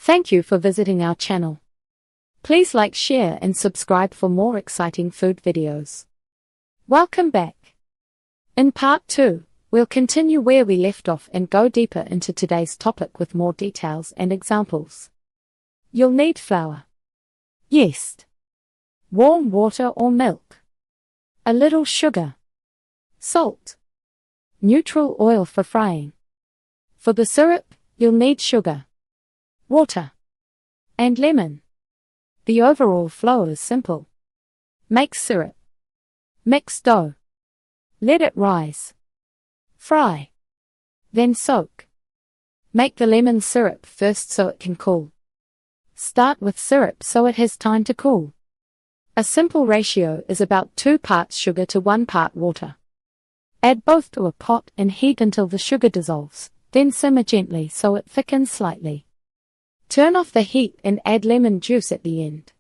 Thank you for visiting our channel. Please like, share and subscribe for more exciting food videos. Welcome back. In part 2, we'll continue where we left off and go deeper into today's topic with more details and examples. You'll need flour. Yeast. Warm water or milk. A little sugar. Salt. Neutral oil for frying. For the syrup, you'll need sugar, water, and lemon. The overall flow is simple. Make syrup. Mix dough. Let it rise. Fry. Then soak. Make the lemon syrup first so it can cool. Start with syrup so it has time to cool. A simple ratio is about 2 parts sugar to 1 part water. Add both to a pot and heat until the sugar dissolves, then simmer gently so it thickens slightly. Turn off the heat and add lemon juice at the end.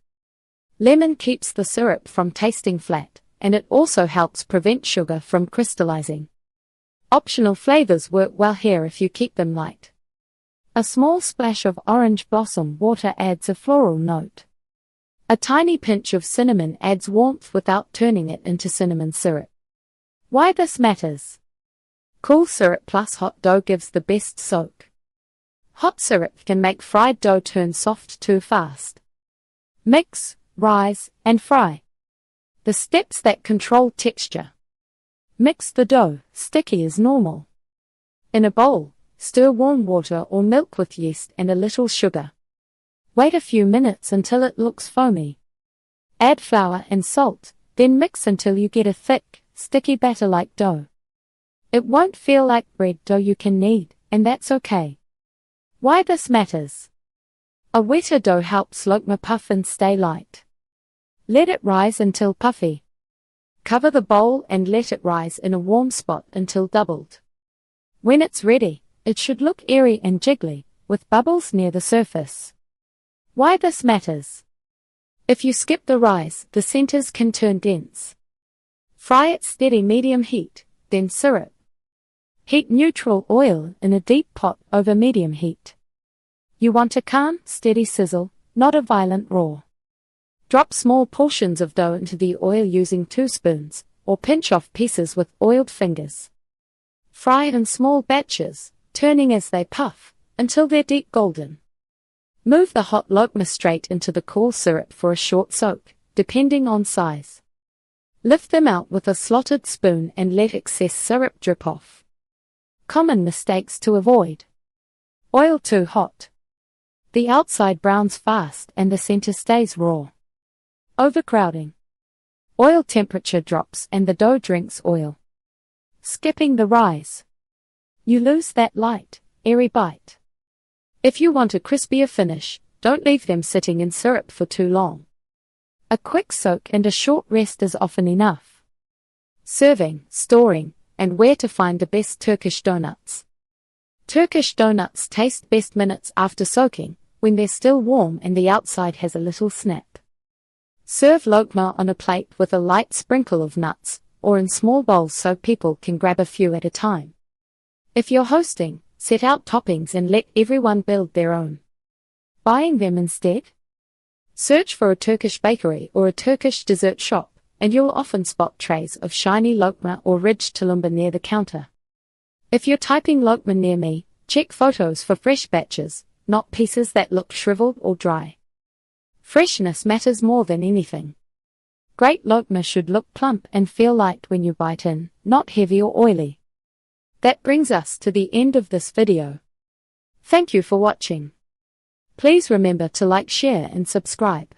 Lemon keeps the syrup from tasting flat, and it also helps prevent sugar from crystallizing. Optional flavors work well here if you keep them light. A small splash of orange blossom water adds a floral note. A tiny pinch of cinnamon adds warmth without turning it into cinnamon syrup. Why this matters? Cool syrup plus hot dough gives the best soak. Hot syrup can make fried dough turn soft too fast. Mix, rise, and fry. The steps that control texture. Mix the dough, sticky as normal. In a bowl, stir warm water or milk with yeast and a little sugar. Wait a few minutes until it looks foamy. Add flour and salt, then mix until you get a thick, sticky batter like dough. It won't feel like bread dough you can knead, and that's okay. Why this matters? A wetter dough helps lokma puff and stay light. Let it rise until puffy. Cover the bowl and let it rise in a warm spot until doubled. When it's ready, it should look airy and jiggly, with bubbles near the surface. Why this matters? If you skip the rise, the centers can turn dense. Fry at steady medium heat, then syrup. Heat neutral oil in a deep pot over medium heat. You want a calm, steady sizzle, not a violent roar. Drop small portions of dough into the oil using 2 spoons, or pinch off pieces with oiled fingers. Fry in small batches, turning as they puff, until they're deep golden. Move the hot lokma straight into the cool syrup for a short soak, depending on size. Lift them out with a slotted spoon and let excess syrup drip off. Common mistakes to avoid. Oil too hot. The outside browns fast and the center stays raw. Overcrowding. Oil temperature drops and the dough drinks oil. Skipping the rise. You lose that light, airy bite. If you want a crispier finish, don't leave them sitting in syrup for too long. A quick soak and a short rest is often enough. Serving, storing, and where to find the best Turkish donuts. Turkish donuts taste best minutes after soaking, when they're still warm and the outside has a little snap. Serve lokma on a plate with a light sprinkle of nuts, or in small bowls so people can grab a few at a time. If you're hosting, set out toppings and let everyone build their own. Buying them instead? Search for a Turkish bakery or a Turkish dessert shop, and you'll often spot trays of shiny lokma or ridged tulumba near the counter. If you're typing lokma near me, check photos for fresh batches, not pieces that look shriveled or dry. Freshness matters more than anything. Great lokma should look plump and feel light when you bite in, not heavy or oily. That brings us to the end of this video. Thank you for watching. Please remember to like, share and subscribe.